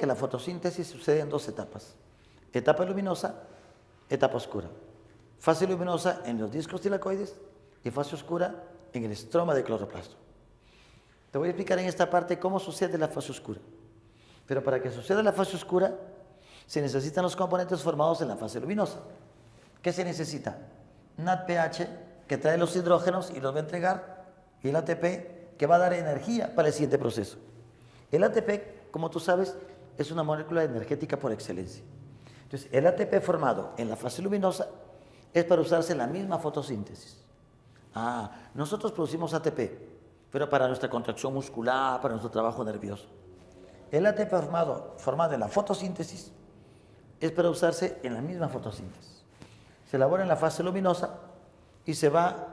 que la fotosíntesis sucede en dos etapas. Etapa luminosa, etapa oscura. Fase luminosa en los discos tilacoides y fase oscura en el estroma del cloroplasto. Te voy a explicar en esta parte cómo sucede la fase oscura. Pero para que suceda la fase oscura, se necesitan los componentes formados en la fase luminosa. ¿Qué se necesita? NADPH, que trae los hidrógenos y los va a entregar, y el ATP, que va a dar energía para el siguiente proceso. El ATP, como tú sabes, es una molécula energética por excelencia. Entonces, el ATP formado en la fase luminosa es para usarse en la misma fotosíntesis. Nosotros producimos ATP, pero para nuestra contracción muscular, para nuestro trabajo nervioso. El ATP formado en la fotosíntesis es para usarse en la misma fotosíntesis. Se elabora en la fase luminosa y se va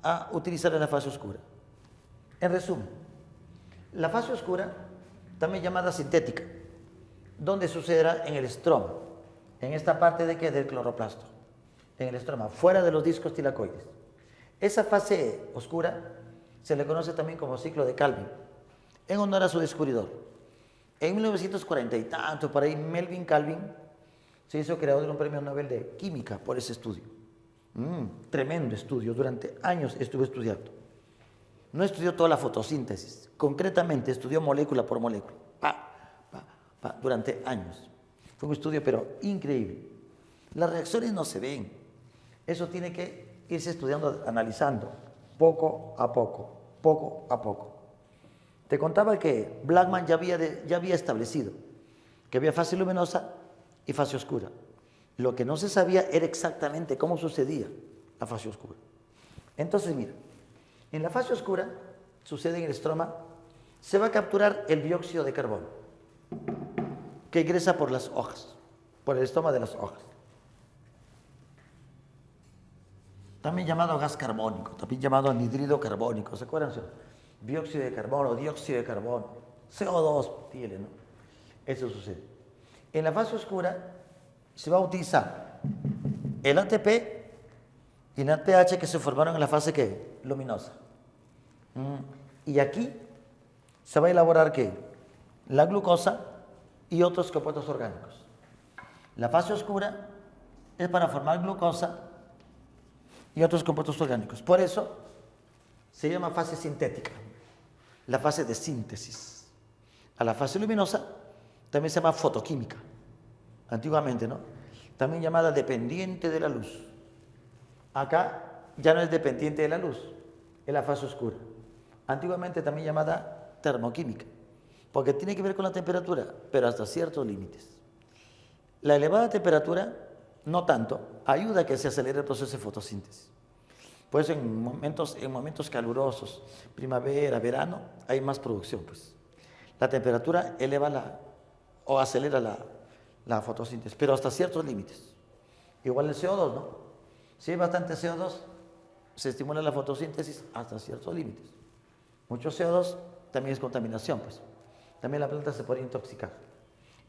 a utilizar en la fase oscura. En resumen, la fase oscura, también llamada sintética, donde sucederá en el estroma, en esta parte de del cloroplasto, en el estroma, fuera de los discos tilacoides. Esa fase oscura se le conoce también como ciclo de Calvin, en honor a su descubridor. En 1940 y tanto, por ahí, Melvin Calvin se hizo creador de un premio Nobel de Química por ese estudio. Tremendo estudio, durante años estuvo estudiando. No estudió toda la fotosíntesis, concretamente estudió molécula por molécula, durante años. Fue un estudio pero increíble. Las reacciones no se ven, eso tiene que irse estudiando, analizando, poco a poco, poco a poco. Te contaba que Blackman ya había establecido que había fase luminosa y fase oscura. Lo que no se sabía era exactamente cómo sucedía la fase oscura. Entonces, mira, en la fase oscura, sucede en el estroma, se va a capturar el dióxido de carbono, que ingresa por las hojas, por el estoma de las hojas. También llamado gas carbónico, también llamado anhídrido carbónico, ¿se acuerdan? Dióxido de carbono, CO2 tiene, ¿no? Eso sucede. En la fase oscura se va a utilizar el ATP y el NADPH que se formaron en la fase luminosa. Y aquí se va a elaborar la glucosa y otros compuestos orgánicos. La fase oscura es para formar glucosa y otros compuestos orgánicos. Por eso se llama fase sintética, la fase de síntesis. A la fase luminosa también se llama fotoquímica, antiguamente, ¿no? También llamada dependiente de la luz. Acá ya no es dependiente de la luz, es la fase oscura. Antiguamente también llamada termoquímica, porque tiene que ver con la temperatura, pero hasta ciertos límites. La elevada temperatura, no tanto, ayuda a que se acelere el proceso de fotosíntesis. Por eso en momentos calurosos, primavera, verano, hay más producción, pues. La temperatura eleva o acelera la fotosíntesis, pero hasta ciertos límites. Igual el CO2, ¿no? Si hay bastante CO2, se estimula la fotosíntesis hasta ciertos límites. Mucho CO2 también es contaminación, pues. También la planta se puede intoxicar.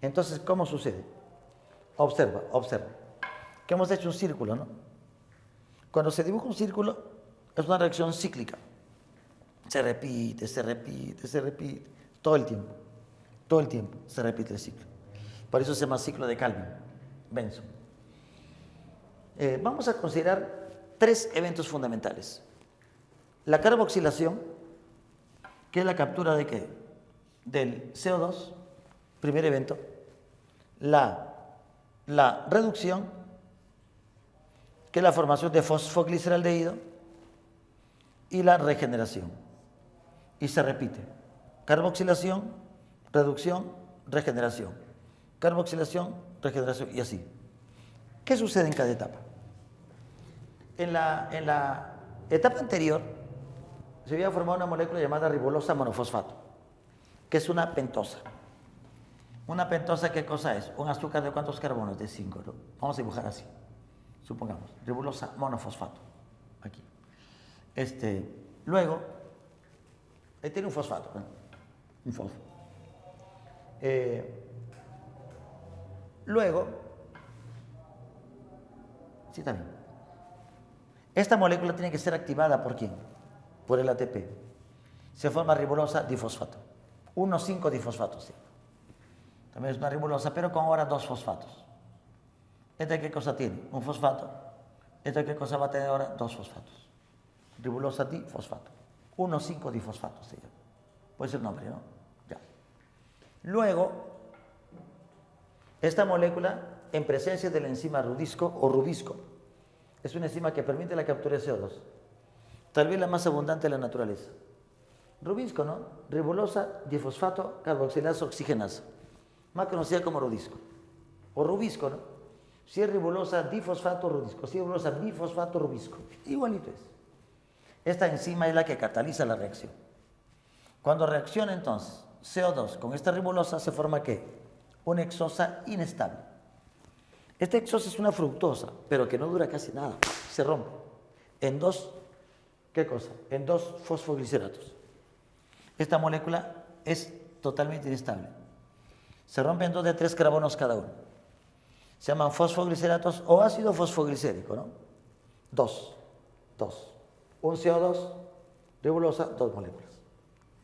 Entonces, ¿cómo sucede? Observa. Que hemos hecho un círculo, ¿no? Cuando se dibuja un círculo, es una reacción cíclica. Se repite, todo el tiempo. Todo el tiempo se repite el ciclo. Por eso se llama ciclo de Calvin, Benson. Vamos a considerar 3 eventos fundamentales. La carboxilación, que es la captura de del CO2, primer evento. La reducción, que es la formación de fosfogliceraldehído, y la regeneración. Y se repite. Carboxilación, reducción, regeneración. Carboxilación, regeneración y así. ¿Qué sucede en cada etapa? En la etapa anterior se había formado una molécula llamada ribolosa monofosfato, que es una pentosa. Una pentosa, ¿qué cosa es? Un azúcar de ¿cuántos carbonos? De 5, ¿no? Vamos a dibujar así. Supongamos, ribolosa monofosfato. Aquí. Luego, ahí tiene un fosfato, ¿no? Un fosfato. Luego, sí, también. Esta molécula tiene que ser activada ¿por quién? Por el ATP. Se forma ribolosa difosfato. 1,5 difosfato, sí. También es una ribolosa, pero con ahora dos fosfatos. ¿Esta qué cosa tiene? Un fosfato. ¿Esta qué cosa va a tener ahora? Dos fosfatos. Ribolosa difosfato. 1,5-difosfato se llama. Puede ser el nombre, ¿no? Ya. Luego, esta molécula, en presencia de la enzima rubisco o rubisco, es una enzima que permite la captura de CO2. Tal vez la más abundante de la naturaleza. Rubisco, ¿no? Ribolosa difosfato carboxilasa oxigenasa. Más conocida como rubisco. O rubisco, ¿no? Si es ribolosa difosfato rubisco. Si es ribolosa bifosfato rubisco. Igualito es. Esta enzima es la que cataliza la reacción. Cuando reacciona entonces CO2 con esta ribolosa, se forma ¿qué? Una hexosa inestable. Esta hexosa es una fructosa, pero que no dura casi nada. Se rompe en dos, ¿qué cosa? En dos fosfogliceratos. Esta molécula es totalmente inestable. Se rompe en 2 de 3 carbonos cada uno. Se llaman fosfogliceratos o ácido fosfoglicérico, ¿no? Dos. Un CO2, ribolosa, 2 moléculas.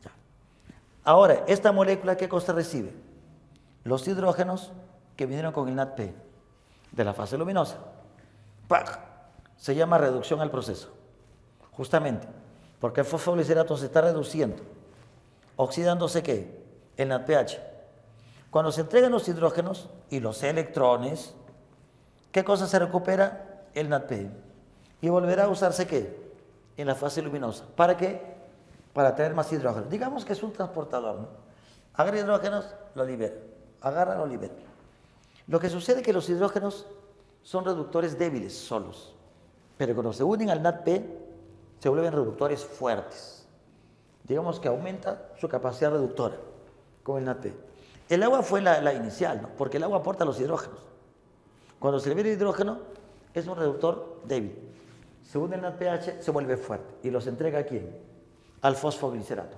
Ya. Ahora, esta molécula, ¿qué cosa recibe? Los hidrógenos que vinieron con el NADP de la fase luminosa. ¡Pac! Se llama reducción al proceso. Justamente, porque el fosfoglicerato se está reduciendo, oxidándose ¿qué? El NADPH. Cuando se entregan los hidrógenos y los electrones, ¿qué cosa se recupera? El NADP. Y volverá a usarse ¿qué? En la fase luminosa. ¿Para qué? Para tener más hidrógenos. Digamos que es un transportador, ¿no? Agarra hidrógenos, lo libera. Agarra, lo libera. Lo que sucede es que los hidrógenos son reductores débiles solos. Pero cuando se unen al NADP, se vuelven reductores fuertes. Digamos que aumenta su capacidad reductora con el NADP. El agua fue la inicial, ¿no? Porque el agua aporta los hidrógenos. Cuando se libera hidrógeno, es un reductor débil. Se une el NADPH, se vuelve fuerte. ¿Y los entrega a quién? Al fosfoglicerato.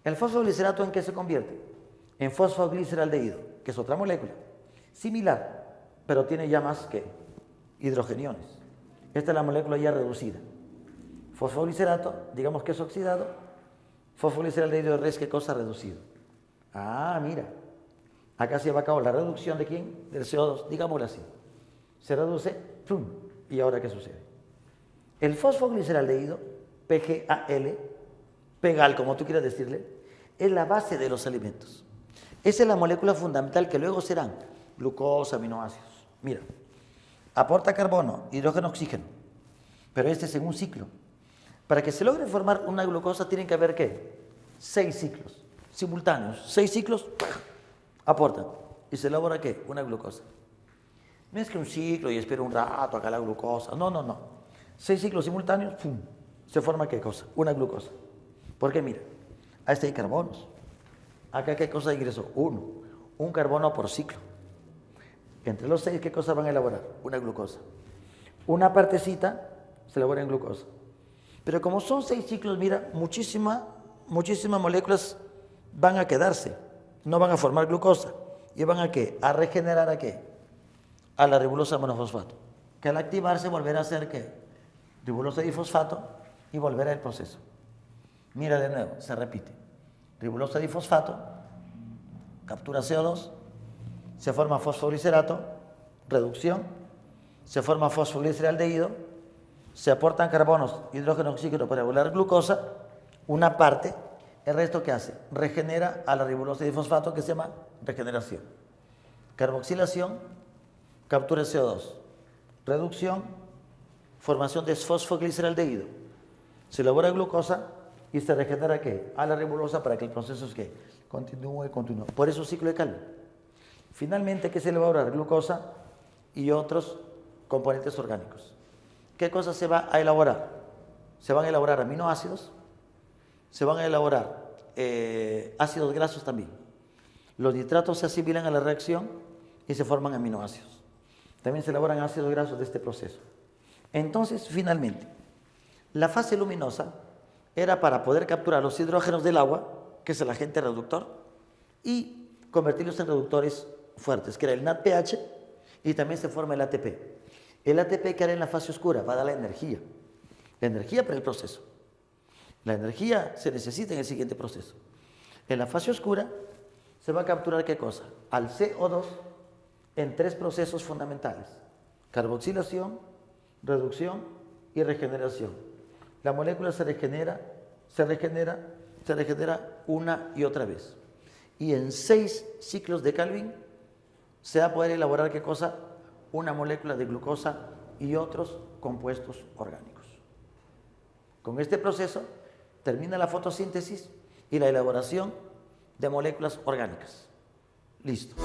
¿El fosfoglicerato en qué se convierte? En fosfogliceraldehído, que es otra molécula. Similar, pero tiene ya más que hidrogeniones. Esta es la molécula ya reducida. Fosfoglicerato, digamos que es oxidado. Fosfogliceraldehído de res, ¿qué cosa? Reducido. Ah, mira. Acá se va a cabo la reducción de quién? Del CO2, digámoslo así. Se reduce, ¡pum! ¿Y ahora qué sucede? El fosfogliceraldehído, PGAL, PEGAL, como tú quieras decirle, es la base de los alimentos. Esa es la molécula fundamental que luego serán glucosa, aminoácidos. Mira, aporta carbono, hidrógeno, oxígeno, pero este es en un ciclo. Para que se logre formar una glucosa tienen que haber ¿qué? 6 ciclos simultáneos. 6 ciclos aportan y se elabora ¿qué? Una glucosa. No es que un ciclo y espero un rato acá la glucosa. No. 6 ciclos simultáneos, ¡pum! Se forma ¿qué cosa? Una glucosa. Porque mira, a este hay carbonos. Acá ¿qué cosa ingresó? Un carbono por ciclo. Entre los 6, ¿qué cosa van a elaborar? Una glucosa. Una partecita se elabora en glucosa. Pero como son 6 ciclos, mira, muchísimas moléculas van a quedarse. No van a formar glucosa. ¿Y van a qué? A regenerar ¿a qué? A la ribolosa monofosfato. Que al activarse volverá a ser ¿qué? Ribolosa difosfato y volverá el proceso. Mira de nuevo, se repite. Ribolosa difosfato, captura CO2, se forma fosfoglicerato, reducción, se forma fosfogliceraldehído, se aportan carbonos, hidrógeno, oxígeno para regular glucosa, una parte, el resto ¿qué hace? Regenera a la ribolosa difosfato que se llama regeneración. Carboxilación, captura de CO2, reducción, formación de fosfogliceraldehído, se elabora glucosa y se regenera ¿qué? A la ribolosa para que el proceso es ¿qué? Continúe. Por eso ciclo de Calvin. Finalmente, ¿qué se elabora? Glucosa y otros componentes orgánicos. ¿Qué cosa se va a elaborar? Se van a elaborar aminoácidos, se van a elaborar ácidos grasos también. Los nitratos se asimilan a la reacción y se forman aminoácidos. También se elaboran ácidos grasos de este proceso. Entonces, finalmente, la fase luminosa era para poder capturar los hidrógenos del agua, que es el agente reductor, y convertirlos en reductores fuertes, que era el NADPH, y también se forma el ATP. El ATP que hará en la fase oscura va a dar la energía para el proceso. La energía se necesita en el siguiente proceso. En la fase oscura se va a capturar ¿qué cosa? Al CO2 en 3 procesos fundamentales: carboxilación, reducción y regeneración. La molécula se regenera una y otra vez. Y en 6 ciclos de Calvin se va a poder elaborar ¿qué cosa? Una molécula de glucosa y otros compuestos orgánicos. Con este proceso termina la fotosíntesis y la elaboración de moléculas orgánicas. Listo.